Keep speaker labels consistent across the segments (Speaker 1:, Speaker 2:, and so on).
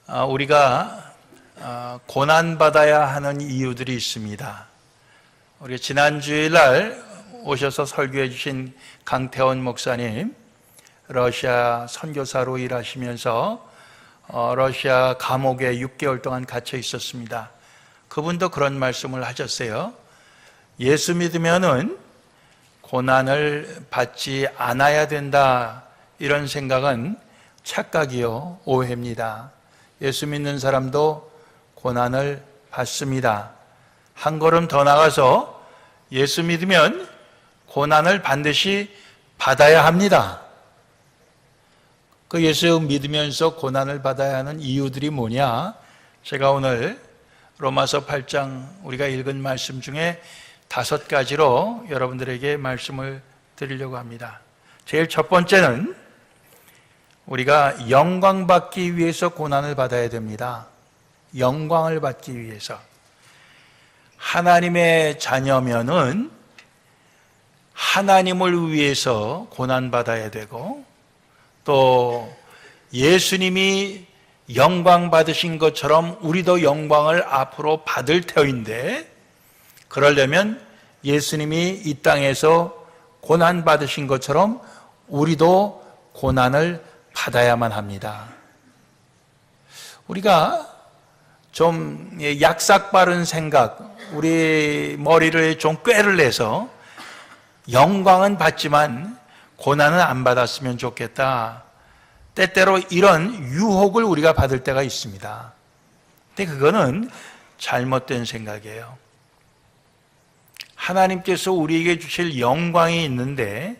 Speaker 1: 우리가 고난받아야 하는 이유들이 있습니다. 우리 지난 주일날 오셔서 설교해 주신 강태원 목사님, 러시아 선교사로 일하시면서 러시아 감옥에 6개월 동안 갇혀 있었습니다. 그분도 그런 말씀을 하셨어요. 예수 믿으면은 고난을 받지 않아야 된다, 이런 생각은 착각이요, 오해입니다. 예수 믿는 사람도 고난을 받습니다. 한 걸음 더 나가서 예수 믿으면 고난을 반드시 받아야 합니다. 그 예수 믿으면서 고난을 받아야 하는 이유들이 뭐냐? 제가 오늘 로마서 8장 우리가 읽은 말씀 중에 5가지로 여러분들에게 말씀을 드리려고 합니다. 제일 첫 번째는 우리가 영광받기 위해서 고난을 받아야 됩니다. 영광을 받기 위해서. 하나님의 자녀면은 하나님을 위해서 고난받아야 되고, 또 예수님이 영광 받으신 것처럼 우리도 영광을 앞으로 받을 터인데, 그러려면 예수님이 이 땅에서 고난 받으신 것처럼 우리도 고난을 받아야만 합니다. 우리가 좀 약삭 빠른 생각, 우리 머리를 좀 꾀를 내서 영광은 받지만 고난은 안 받았으면 좋겠다, 때때로 이런 유혹을 우리가 받을 때가 있습니다. 근데 그거는 잘못된 생각이에요. 하나님께서 우리에게 주실 영광이 있는데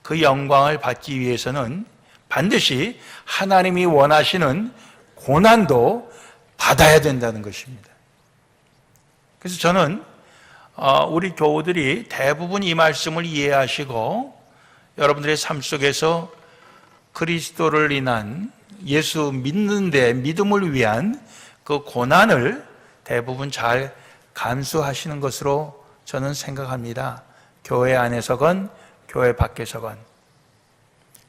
Speaker 1: 그 영광을 받기 위해서는 반드시 하나님이 원하시는 고난도 받아야 된다는 것입니다. 그래서 저는 우리 교우들이 대부분 이 말씀을 이해하시고 여러분들의 삶 속에서 그리스도를 인한, 예수 믿는데 믿음을 위한 그 고난을 대부분 잘 감수하시는 것으로 저는 생각합니다. 교회 안에서건 교회 밖에서건.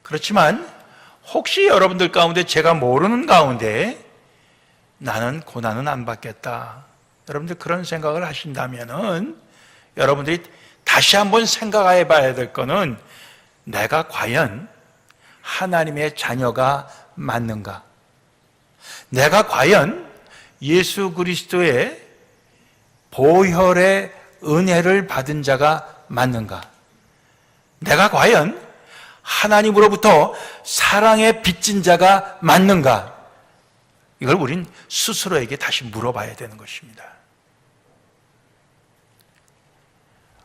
Speaker 1: 그렇지만 혹시 여러분들 가운데 제가 모르는 가운데 나는 고난은 안 받겠다, 여러분들 그런 생각을 하신다면은 여러분들이 다시 한번 생각해 봐야 될 거는 내가 과연 하나님의 자녀가 맞는가? 내가 과연 예수 그리스도의 보혈의 은혜를 받은 자가 맞는가? 내가 과연 하나님으로부터 사랑에 빚진 자가 맞는가? 이걸 우린 스스로에게 다시 물어봐야 되는 것입니다.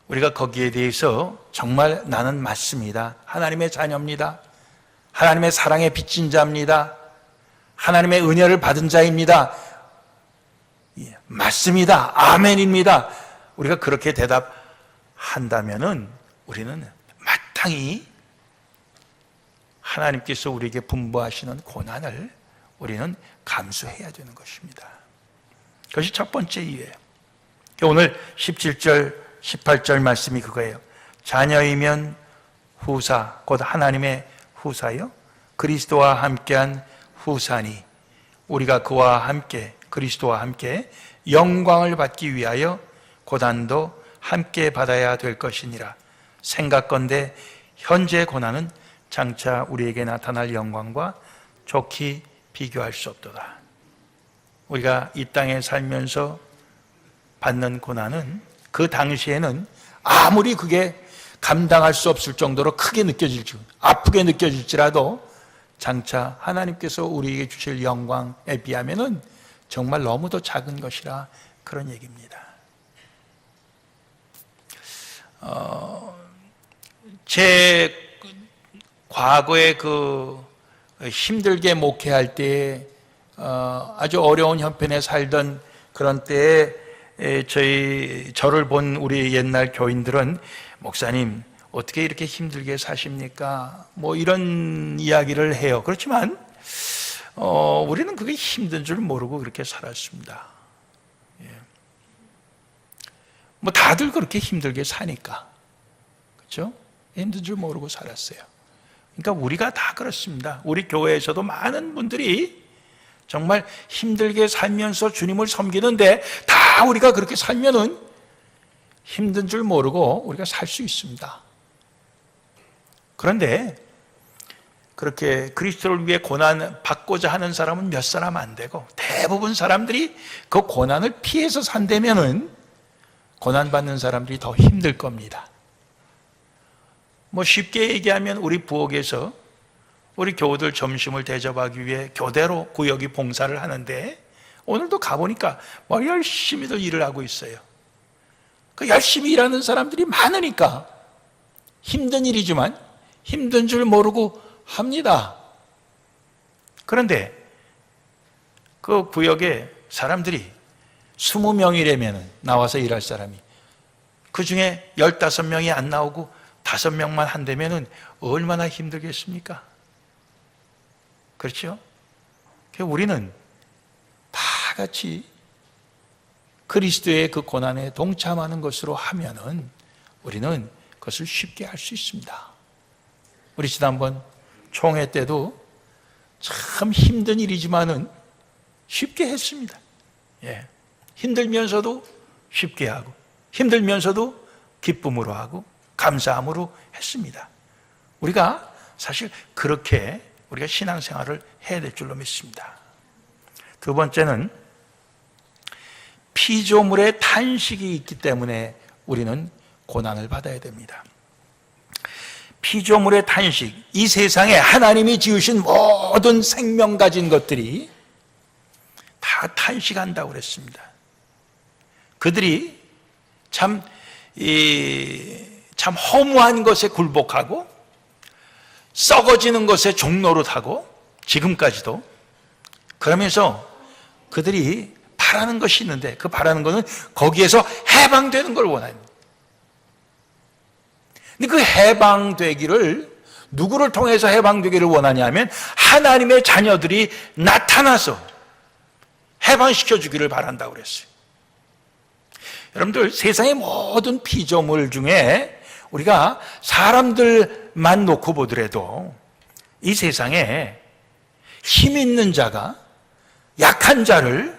Speaker 1: 우리가 거기에 대해서 정말 나는 맞습니다, 하나님의 자녀입니다, 하나님의 사랑에 빚진 자입니다, 하나님의 은혜를 받은 자입니다, 맞습니다, 아멘입니다, 우리가 그렇게 대답한다면은 우리는 마땅히 하나님께서 우리에게 분부하시는 고난을 우리는 감수해야 되는 것입니다. 그것이 첫 번째 이유예요. 오늘 17절 18절 말씀이 그거예요. 자녀이면 후사, 곧 하나님의 후사요, 그리스도와 함께한 후사니 우리가 그와 함께, 그리스도와 함께 영광을 받기 위하여 고난도 함께 받아야 될 것이니라. 생각건대 현재 고난은 장차 우리에게 나타날 영광과 좋게 비교할 수 없도다. 우리가 이 땅에 살면서 받는 고난은 그 당시에는 아무리 그게 감당할 수 없을 정도로 크게 느껴질지, 아프게 느껴질지라도 장차 하나님께서 우리에게 주실 영광에 비하면은 정말 너무도 작은 것이라, 그런 얘기입니다. 제 과거에 그 힘들게 목회할 때 아주 어려운 형편에 살던 그런 때에 저를 본 우리 옛날 교인들은 목사님 어떻게 이렇게 힘들게 사십니까? 뭐 이런 이야기를 해요. 그렇지만 우리는 그게 힘든 줄 모르고 그렇게 살았습니다. 뭐 다들 그렇게 힘들게 사니까, 그렇죠? 힘든 줄 모르고 살았어요. 그러니까 우리가 다 그렇습니다. 우리 교회에서도 많은 분들이 정말 힘들게 살면서 주님을 섬기는데 다 우리가 그렇게 살면은 힘든 줄 모르고 우리가 살 수 있습니다. 그런데 그렇게 그리스도를 위해 고난 받고자 하는 사람은 몇 사람 안 되고 대부분 사람들이 그 고난을 피해서 산다면은 고난 받는 사람들이 더 힘들 겁니다. 뭐 쉽게 얘기하면 우리 부엌에서 우리 교우들 점심을 대접하기 위해 교대로 구역이 봉사를 하는데 오늘도 가보니까 뭐 열심히들 일을 하고 있어요. 그 열심히 일하는 사람들이 많으니까 힘든 일이지만 힘든 줄 모르고 합니다. 그런데 그 구역에 사람들이 20명이라면 나와서 일할 사람이 그 중에 15명이 안 나오고 5명만 한다면 얼마나 힘들겠습니까? 그렇죠? 우리는 다 같이 그리스도의 그 고난에 동참하는 것으로 하면은 우리는 그것을 쉽게 할 수 있습니다. 우리 지난번 총회 때도 참 힘든 일이지만은 쉽게 했습니다. 예. 힘들면서도 쉽게 하고 힘들면서도 기쁨으로 하고 감사함으로 했습니다. 우리가 사실 그렇게 우리가 신앙생활을 해야 될 줄로 믿습니다. 두 번째는 피조물의 탄식이 있기 때문에 우리는 고난을 받아야 됩니다. 피조물의 탄식, 이 세상에 하나님이 지으신 모든 생명 가진 것들이 다 탄식한다고 그랬습니다. 그들이 참 허무한 것에 굴복하고 썩어지는 것에 종노릇하고 지금까지도 그러면서 그들이 바라는 것이 있는데 그 바라는 것은 거기에서 해방되는 걸 원합니다. 근데 그 해방되기를 누구를 통해서 해방되기를 원하냐면 하나님의 자녀들이 나타나서 해방시켜 주기를 바란다고 그랬어요. 여러분들 세상의 모든 피조물 중에 우리가 사람들만 놓고 보더라도 이 세상에 힘 있는 자가 약한 자를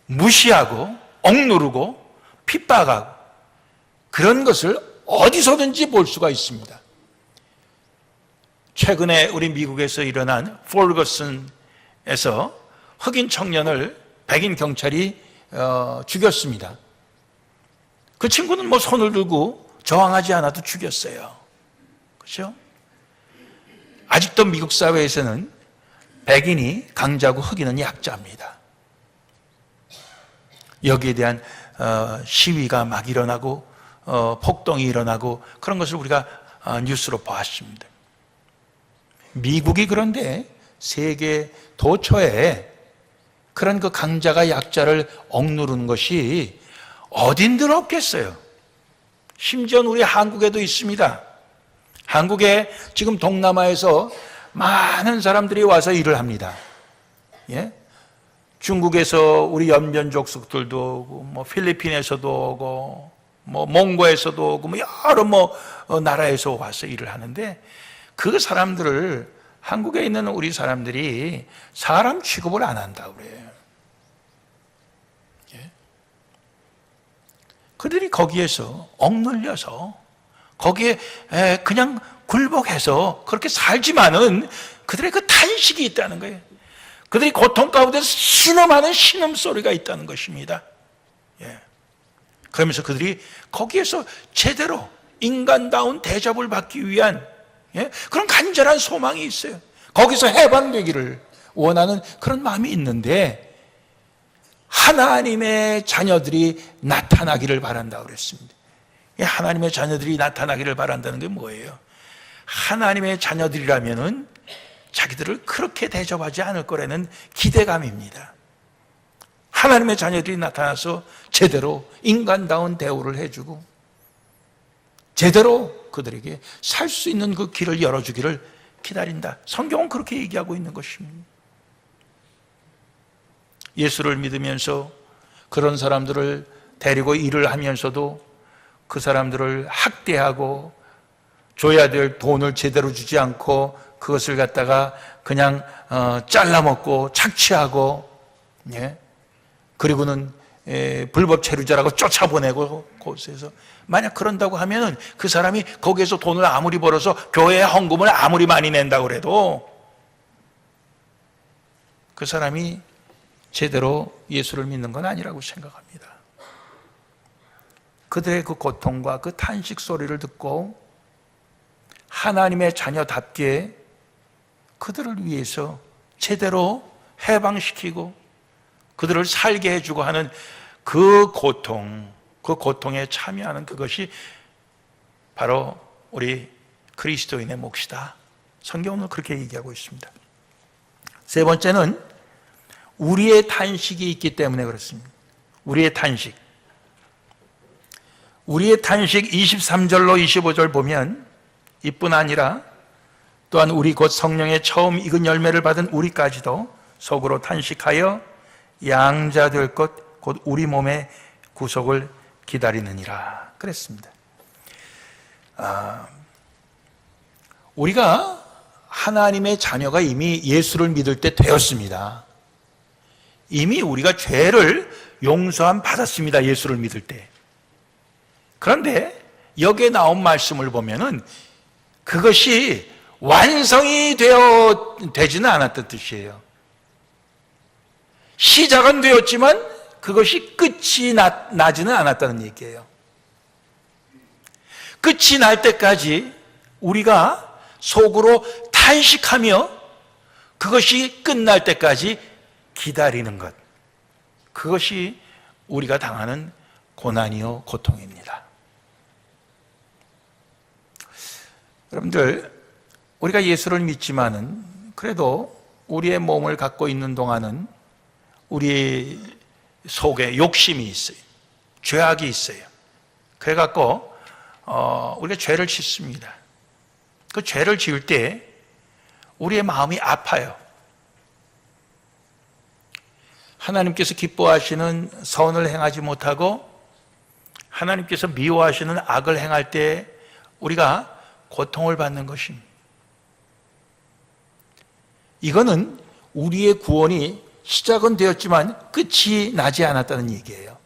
Speaker 1: 무시하고 억누르고 핍박하고 그런 것을 어디서든지 볼 수가 있습니다. 최근에 우리 미국에서 일어난 폴거슨에서 흑인 청년을 백인 경찰이 죽였습니다. 그 친구는 뭐 손을 들고 저항하지 않아도 죽였어요. 그렇죠? 아직도 미국 사회에서는 백인이 강자고 흑인은 약자입니다. 여기에 대한 시위가 막 일어나고 폭동이 일어나고 그런 것을 우리가 뉴스로 보았습니다. 미국이 그런데 세계 도처에 그런 그 강자가 약자를 억누르는 것이 어딘들 없겠어요. 심지어 우리 한국에도 있습니다. 한국에 지금 동남아에서 많은 사람들이 와서 일을 합니다. 예? 중국에서 우리 연변족속들도 오고, 뭐 필리핀에서도 오고, 뭐 몽고에서도 오고, 뭐 여러 나라에서 와서 일을 하는데 그 사람들을 한국에 있는 우리 사람들이 사람 취급을 안 한다고 그래요. 예? 그들이 거기에서 억눌려서 거기에 그냥 굴복해서 그렇게 살지만은 그들의 그 탄식이 있다는 거예요. 그들이 고통 가운데서 신음하는 신음소리가 있다는 것입니다. 예. 그러면서 그들이 거기에서 제대로 인간다운 대접을 받기 위한 그런 간절한 소망이 있어요. 거기서 해방되기를 원하는 그런 마음이 있는데 하나님의 자녀들이 나타나기를 바란다고 그랬습니다. 하나님의 자녀들이 나타나기를 바란다는 게 뭐예요? 하나님의 자녀들이라면은 자기들을 그렇게 대접하지 않을 거라는 기대감입니다. 하나님의 자녀들이 나타나서 제대로 인간다운 대우를 해주고 제대로 그들에게 살 수 있는 그 길을 열어주기를 기다린다. 성경은 그렇게 얘기하고 있는 것입니다. 예수를 믿으면서 그런 사람들을 데리고 일을 하면서도 그 사람들을 학대하고 줘야 될 돈을 제대로 주지 않고 그것을 갖다가 그냥 잘라먹고 착취하고, 예? 그리고는 불법 체류자라고 쫓아보내고 곳에서, 만약 그런다고 하면은 그 사람이 거기에서 돈을 아무리 벌어서 교회에 헌금을 아무리 많이 낸다고 그래도 그 사람이 제대로 예수를 믿는 건 아니라고 생각합니다. 그들의 그 고통과 그 탄식 소리를 듣고 하나님의 자녀답게 그들을 위해서 제대로 해방시키고 그들을 살게 해주고 하는 그 고통에 참여하는 그것이 바로 우리 그리스도인의 몫이다. 성경은 그렇게 얘기하고 있습니다. 세 번째는 우리의 탄식이 있기 때문에 그렇습니다. 우리의 탄식 23절로 25절 보면 이뿐 아니라 또한 우리 곧 성령의 처음 익은 열매를 받은 우리까지도 속으로 탄식하여 양자 될 것 곧 우리 몸의 구속을 기다리느니라 그랬습니다. 우리가 하나님의 자녀가 이미 예수를 믿을 때 되었습니다. 이미 우리가 죄를 용서함 받았습니다. 예수를 믿을 때. 그런데 여기에 나온 말씀을 보면은 그것이 완성이 되지는 않았던 뜻이에요. 시작은 되었지만 그것이 끝이 나지는 않았다는 얘기예요. 끝이 날 때까지 우리가 속으로 탄식하며 그것이 끝날 때까지 기다리는 것, 그것이 우리가 당하는 고난이요 고통입니다. 여러분들, 우리가 예수를 믿지만은 그래도 우리의 몸을 갖고 있는 동안은 우리 속에 욕심이 있어요. 죄악이 있어요. 그래갖고 우리가 죄를 짓습니다. 그 죄를 지을 때 우리의 마음이 아파요. 하나님께서 기뻐하시는 선을 행하지 못하고 하나님께서 미워하시는 악을 행할 때 우리가 고통을 받는 것입니다. 이거는 우리의 구원이 시작은 되었지만 끝이 나지 않았다는 얘기예요.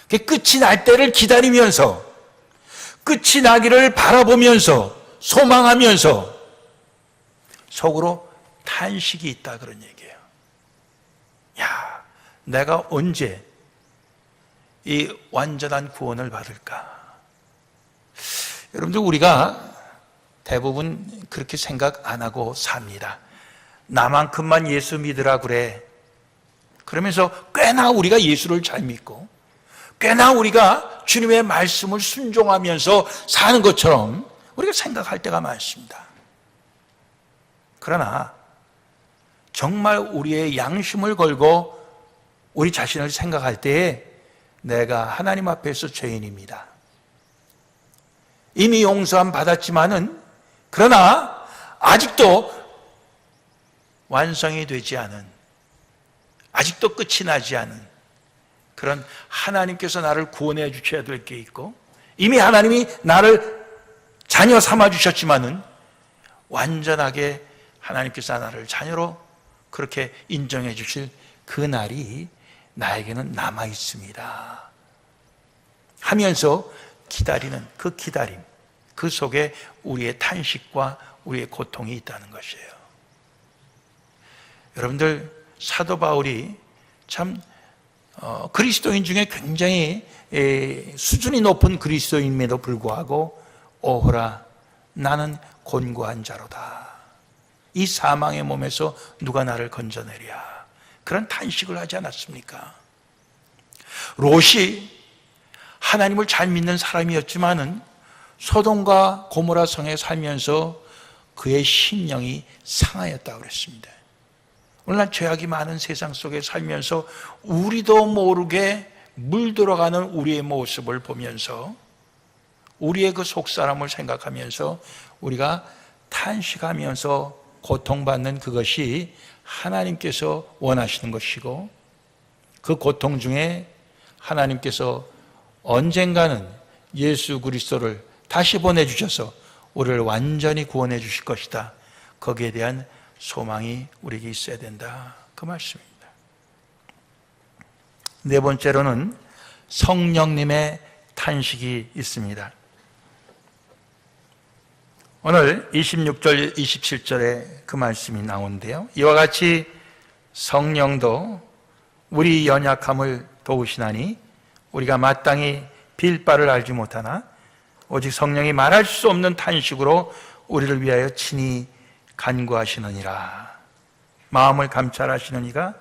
Speaker 1: 끝이 날 때를 기다리면서, 끝이 나기를 바라보면서, 소망하면서 속으로 탄식이 있다, 그런 얘기예요. 야, 내가 언제 이 완전한 구원을 받을까? 여러분들, 우리가 대부분 그렇게 생각 안 하고 삽니다. 나만큼만 예수 믿으라 그래. 그러면서 꽤나 우리가 예수를 잘 믿고 꽤나 우리가 주님의 말씀을 순종하면서 사는 것처럼 우리가 생각할 때가 많습니다. 그러나 정말 우리의 양심을 걸고 우리 자신을 생각할 때에 내가 하나님 앞에서 죄인입니다. 이미 용서함 받았지만은 그러나 아직도 완성이 되지 않은, 아직도 끝이 나지 않은 그런 하나님께서 나를 구원해 주셔야 될 게 있고, 이미 하나님이 나를 자녀 삼아 주셨지만은 완전하게 하나님께서 나를 자녀로 그렇게 인정해 주실 그 날이 나에게는 남아 있습니다 하면서 기다리는 그 기다림, 그 속에 우리의 탄식과 우리의 고통이 있다는 것이에요. 여러분들, 사도 바울이 참 그리스도인 중에 굉장히 수준이 높은 그리스도인임에도 불구하고 오호라, 나는 곤고한 자로다. 이 사망의 몸에서 누가 나를 건져내랴. 그런 탄식을 하지 않았습니까? 롯이 하나님을 잘 믿는 사람이었지만은 소돔과 고모라 성에 살면서 그의 심령이 상하였다고 그랬습니다. 오늘날 죄악이 많은 세상 속에 살면서 우리도 모르게 물들어가는 우리의 모습을 보면서 우리의 그 속사람을 생각하면서 우리가 탄식하면서 고통받는 그것이 하나님께서 원하시는 것이고, 그 고통 중에 하나님께서 언젠가는 예수 그리스도를 다시 보내주셔서 우리를 완전히 구원해 주실 것이다. 거기에 대한 소망이 우리에게 있어야 된다. 그 말씀입니다. 네 번째로는 성령님의 탄식이 있습니다. 오늘 26절, 27절에 그 말씀이 나오는데요. 이와 같이 성령도 우리 연약함을 도우시나니 우리가 마땅히 빌 바를 알지 못하나 오직 성령이 말할 수 없는 탄식으로 우리를 위하여 친히 간구하시느니라. 마음을 감찰하시는 이가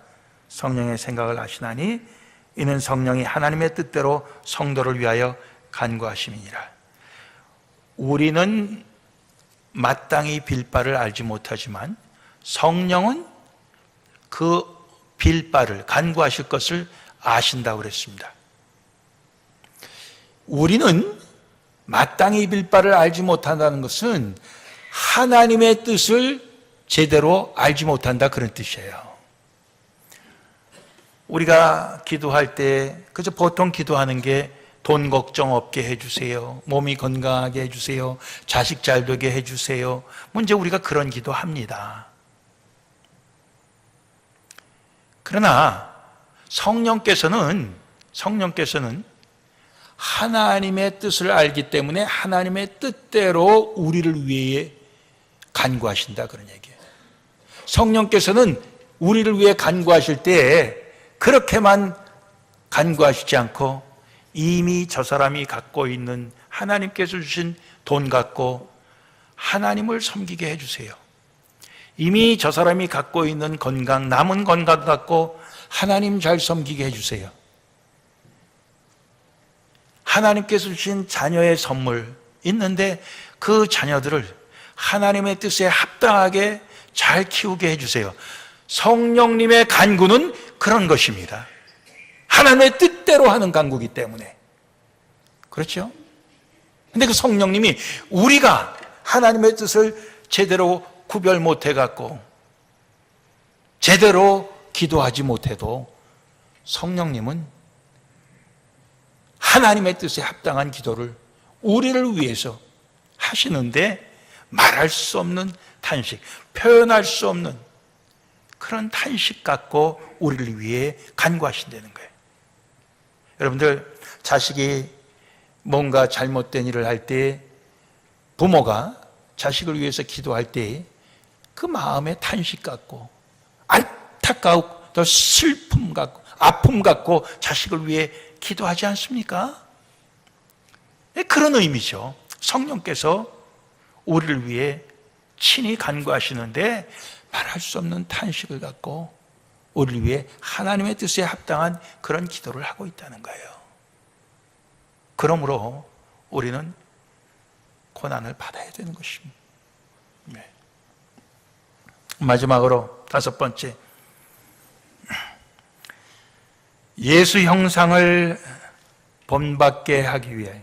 Speaker 1: 성령의 생각을 아시나니 이는 성령이 하나님의 뜻대로 성도를 위하여 간구하심이니라. 우리는 마땅히 빌 바를 알지 못하지만 성령은 그 빌 바를, 간구하실 것을 아신다고 그랬습니다. 우리는 마땅히 빌 바를 알지 못한다는 것은 하나님의 뜻을 제대로 알지 못한다, 그런 뜻이에요. 우리가 기도할 때 그저 보통 기도하는 게 돈 걱정 없게 해주세요, 몸이 건강하게 해주세요, 자식 잘 되게 해주세요. 문제 우리가 그런 기도합니다. 그러나 성령께서는 하나님의 뜻을 알기 때문에 하나님의 뜻대로 우리를 위해 간구하신다, 그런 얘기예요. 성령께서는 우리를 위해 간구하실 때 그렇게만 간구하시지 않고 이미 저 사람이 갖고 있는 하나님께서 주신 돈 갖고 하나님을 섬기게 해주세요. 이미 저 사람이 갖고 있는 건강, 남은 건강 갖고 하나님 잘 섬기게 해주세요. 하나님께서 주신 자녀의 선물 있는데 그 자녀들을 하나님의 뜻에 합당하게 잘 키우게 해주세요. 성령님의 간구는 그런 것입니다. 하나님의 뜻대로 하는 간구이기 때문에. 그렇죠? 근데 그 성령님이 우리가 하나님의 뜻을 제대로 구별 못 해갖고 제대로 기도하지 못해도 성령님은 하나님의 뜻에 합당한 기도를 우리를 위해서 하시는데 말할 수 없는 탄식, 표현할 수 없는 그런 탄식 갖고 우리를 위해 간구하신다는 거예요. 여러분들, 자식이 뭔가 잘못된 일을 할 때 부모가 자식을 위해서 기도할 때 그 마음에 탄식 갖고 안타까워 또 슬픔 갖고 아픔 갖고 자식을 위해 기도하지 않습니까? 그런 의미죠. 성령께서 우리를 위해 친히 간구하시는데 말할 수 없는 탄식을 갖고 우리를 위해 하나님의 뜻에 합당한 그런 기도를 하고 있다는 거예요. 그러므로 우리는 고난을 받아야 되는 것입니다. 네. 마지막으로 다섯 번째, 예수 형상을 본받게 하기 위해,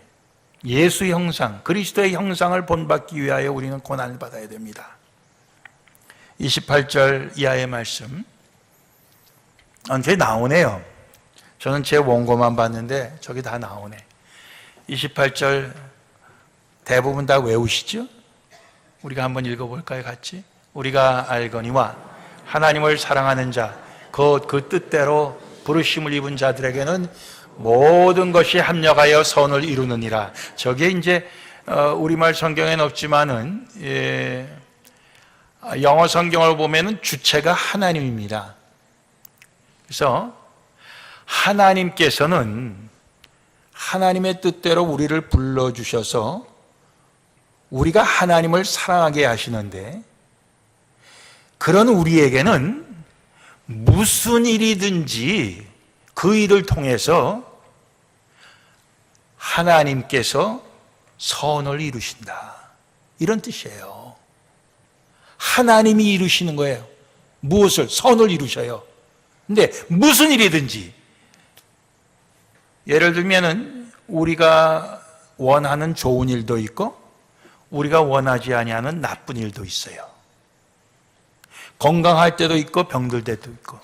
Speaker 1: 예수 형상, 그리스도의 형상을 본받기 위하여 우리는 고난을 받아야 됩니다. 28절 이하의 말씀 저기 나오네요. 저는 제 원고만 봤는데 저기 다 나오네. 28절 대부분 다 외우시죠? 우리가 한번 읽어볼까요, 같이? 우리가 알거니와 하나님을 사랑하는 자, 곧 그 뜻대로 부르심을 입은 자들에게는 모든 것이 합력하여 선을 이루느니라. 저게 이제 우리말 성경에는 없지만은 영어 성경을 보면은 주체가 하나님입니다. 그래서 하나님께서는 하나님의 뜻대로 우리를 불러주셔서 우리가 하나님을 사랑하게 하시는데, 그런 우리에게는 무슨 일이든지 그 일을 통해서 하나님께서 선을 이루신다, 이런 뜻이에요. 하나님이 이루시는 거예요. 무엇을? 선을 이루셔요. 근데 무슨 일이든지, 예를 들면은 우리가 원하는 좋은 일도 있고 우리가 원하지 아니하는 나쁜 일도 있어요. 건강할 때도 있고 병들 때도 있고,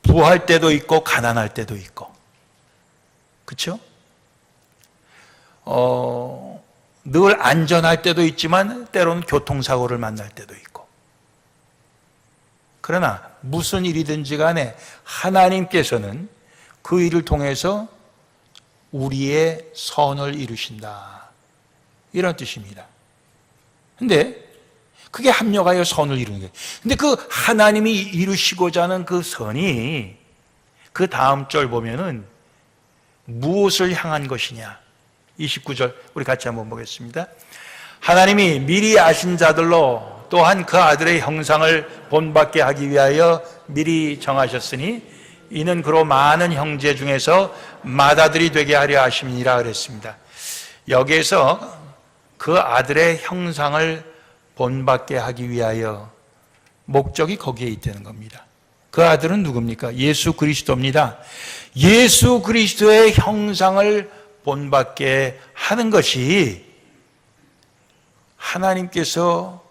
Speaker 1: 부할 때도 있고 가난할 때도 있고, 그렇죠? 늘 안전할 때도 있지만 때로는 교통사고를 만날 때도 있고, 그러나 무슨 일이든지 간에 하나님께서는 그 일을 통해서 우리의 선을 이루신다, 이런 뜻입니다. 근데 그게 합력하여 선을 이루는 거예요. 근데 그 하나님이 이루시고자 하는 그 선이 그 다음 절 보면은 무엇을 향한 것이냐? 29절 우리 같이 한번 보겠습니다. 하나님이 미리 아신 자들로 또한 그 아들의 형상을 본받게 하기 위하여 미리 정하셨으니 이는 그로 많은 형제 중에서 맏아들이 되게 하려 하심이니라 그랬습니다. 여기에서 그 아들의 형상을 본받게 하기 위하여, 목적이 거기에 있다는 겁니다. 그 아들은 누굽니까? 예수 그리스도입니다. 예수 그리스도의 형상을 본받게 하는 것이 하나님께서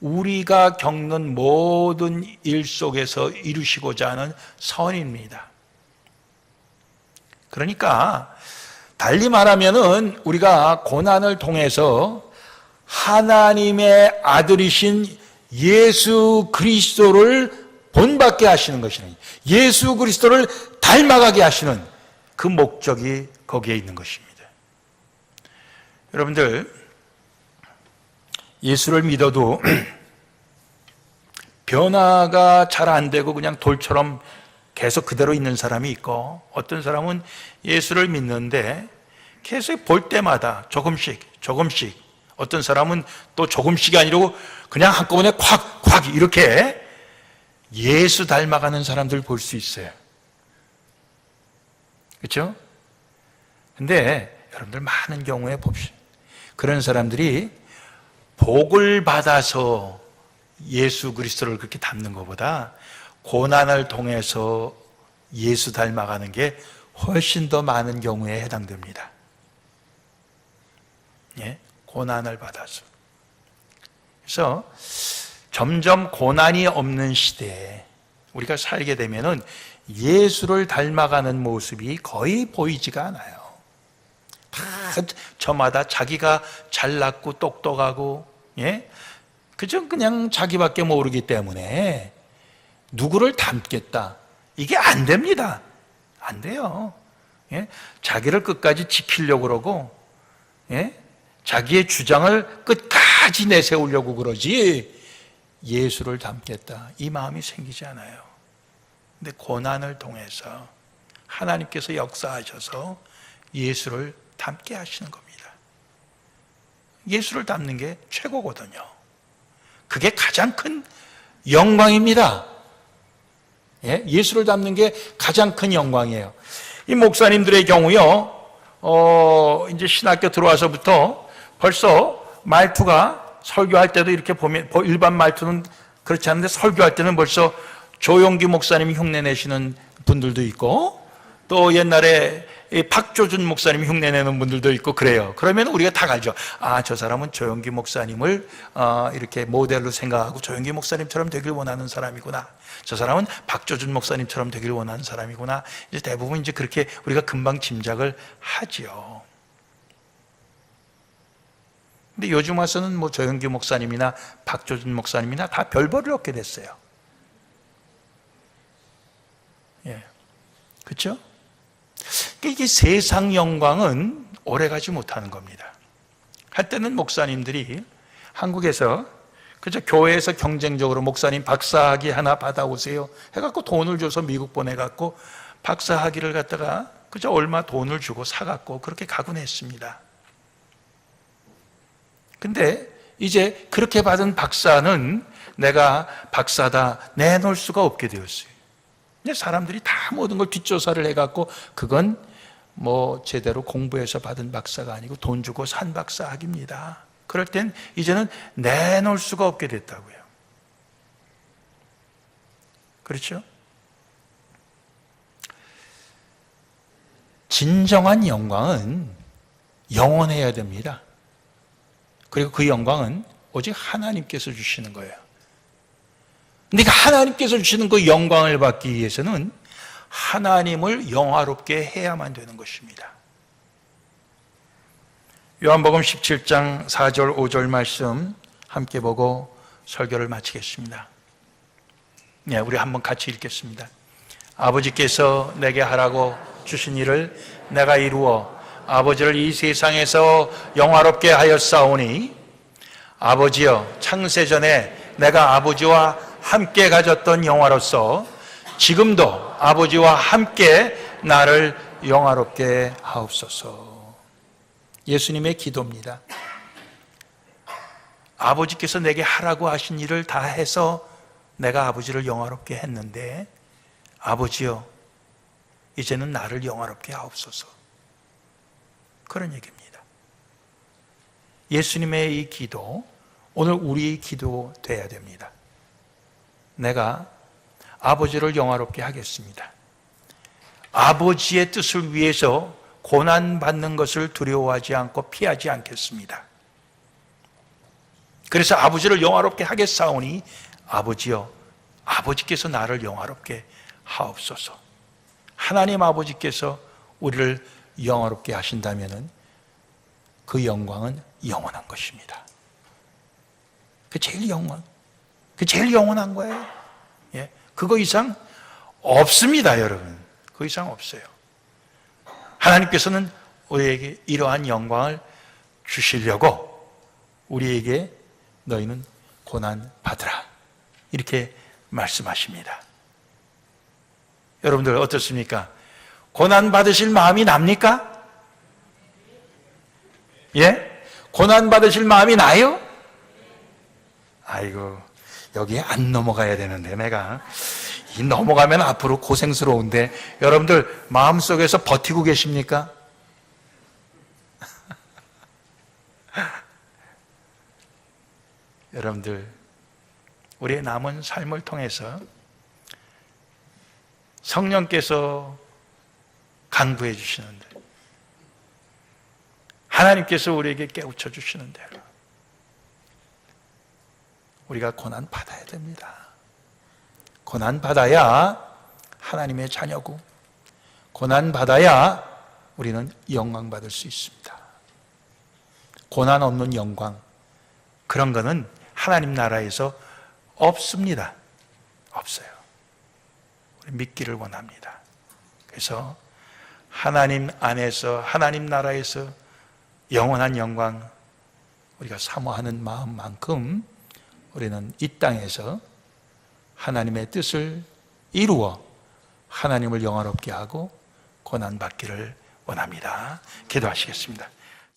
Speaker 1: 우리가 겪는 모든 일 속에서 이루시고자 하는 선입니다. 그러니까 달리 말하면은 우리가 고난을 통해서 하나님의 아들이신 예수 그리스도를 본받게 하시는 것이니, 예수 그리스도를 닮아가게 하시는 그 목적이 거기에 있는 것입니다. 여러분들, 예수를 믿어도 변화가 잘 안 되고 그냥 돌처럼 계속 그대로 있는 사람이 있고, 어떤 사람은 예수를 믿는데 계속 볼 때마다 조금씩 어떤 사람은 또 조금씩이 아니고 그냥 한꺼번에 콱 이렇게 예수 닮아가는 사람들 볼 수 있어요. 그렇죠? 근데 여러분들 많은 경우에 봅시다. 그런 사람들이 복을 받아서 예수 그리스도를 그렇게 닮는 것보다 고난을 통해서 예수 닮아가는 게 훨씬 더 많은 경우에 해당됩니다. 예? 고난을 받아서. 그래서 점점 고난이 없는 시대에 우리가 살게 되면은 예수를 닮아가는 모습이 거의 보이지가 않아요. 다 저마다 자기가 잘났고 똑똑하고, 예? 그저 그냥 자기밖에 모르기 때문에 누구를 닮겠다, 이게 안 됩니다. 안 돼요. 예? 자기를 끝까지 지키려고 그러고, 예? 자기의 주장을 끝까지 내세우려고 그러지 예수를 닮겠다, 이 마음이 생기지 않아요. 근데 고난을 통해서 하나님께서 역사하셔서 예수를 닮게 하시는 겁니다. 예수를 닮는 게 최고거든요. 그게 가장 큰 영광입니다. 예? 예수를 닮는 게 가장 큰 영광이에요. 이 목사님들의 경우요, 이제 신학교 들어와서부터 벌써 말투가, 설교할 때도 이렇게 보면 일반 말투는 그렇지 않은데 설교할 때는 벌써 조용기 목사님이 흉내 내시는 분들도 있고, 또 옛날에 박조준 목사님이 흉내 내는 분들도 있고 그래요. 그러면 우리가 다 알죠. 아, 저 사람은 조용기 목사님을 이렇게 모델로 생각하고 조용기 목사님처럼 되길 원하는 사람이구나. 저 사람은 박조준 목사님처럼 되길 원하는 사람이구나. 이제 대부분 이제 그렇게 우리가 금방 짐작을 하지요. 근데 요즘 와서는 뭐 조영기 목사님이나 박조준 목사님이나 다 별벌을 얻게 됐어요. 예, 그렇죠? 이게 세상 영광은 오래가지 못하는 겁니다. 한때는 목사님들이 한국에서 그저 교회에서 경쟁적으로 목사님 박사학위 하나 받아오세요 해갖고 돈을 줘서 미국 보내갖고 박사학위를 갖다가 그저 얼마 돈을 주고 사갖고 그렇게 가곤 했습니다. 근데 이제 그렇게 받은 박사는 내가 박사다 내놓을 수가 없게 되었어요. 이제 사람들이 다 모든 걸 뒷조사를 해갖고 그건 뭐 제대로 공부해서 받은 박사가 아니고 돈 주고 산 박사학위입니다. 그럴 땐 이제는 내놓을 수가 없게 됐다고요. 그렇죠? 진정한 영광은 영원해야 됩니다. 그리고 그 영광은 오직 하나님께서 주시는 거예요. 근데 하나님께서 주시는 그 영광을 받기 위해서는 하나님을 영화롭게 해야만 되는 것입니다. 요한복음 17장 4절 5절 말씀 함께 보고 설교를 마치겠습니다. 네, 우리 한번 같이 읽겠습니다. 아버지께서 내게 하라고 주신 일을 내가 이루어 아버지를 이 세상에서 영화롭게 하였사오니 아버지여, 창세전에 내가 아버지와 함께 가졌던 영화로서 지금도 아버지와 함께 나를 영화롭게 하옵소서. 예수님의 기도입니다. 아버지께서 내게 하라고 하신 일을 다 해서 내가 아버지를 영화롭게 했는데 아버지여, 이제는 나를 영화롭게 하옵소서. 그런 얘기입니다. 예수님의 이 기도, 오늘 우리의 기도 돼야 됩니다. 내가 아버지를 영화롭게 하겠습니다. 아버지의 뜻을 위해서 고난받는 것을 두려워하지 않고 피하지 않겠습니다. 그래서 아버지를 영화롭게 하겠사오니 아버지여, 아버지께서 나를 영화롭게 하옵소서. 하나님 아버지께서 우리를 영화롭게 하신다면 그 영광은 영원한 것입니다. 그 제일 영원한 거예요. 예, 그거 이상 없습니다, 여러분. 그 이상 없어요. 하나님께서는 우리에게 이러한 영광을 주시려고 우리에게 너희는 고난 받으라, 이렇게 말씀하십니다. 여러분들 어떻습니까? 고난 받으실 마음이 납니까? 예? 고난 받으실 마음이 나요? 아이고, 여기에 안 넘어가야 되는데 내가 이 넘어가면 앞으로 고생스러운데 여러분들 마음속에서 버티고 계십니까? 여러분들, 우리의 남은 삶을 통해서 성령께서 강구해 주시는 대로, 하나님께서 우리에게 깨우쳐 주시는 대로 우리가 고난 받아야 됩니다. 고난 받아야 하나님의 자녀고, 고난 받아야 우리는 영광 받을 수 있습니다. 고난 없는 영광, 그런 거는 하나님 나라에서 없습니다. 없어요. 우리 믿기를 원합니다. 그래서 하나님 안에서, 하나님 나라에서 영원한 영광 우리가 사모하는 마음만큼 우리는 이 땅에서 하나님의 뜻을 이루어 하나님을 영화롭게 하고 고난받기를 원합니다. 기도하시겠습니다.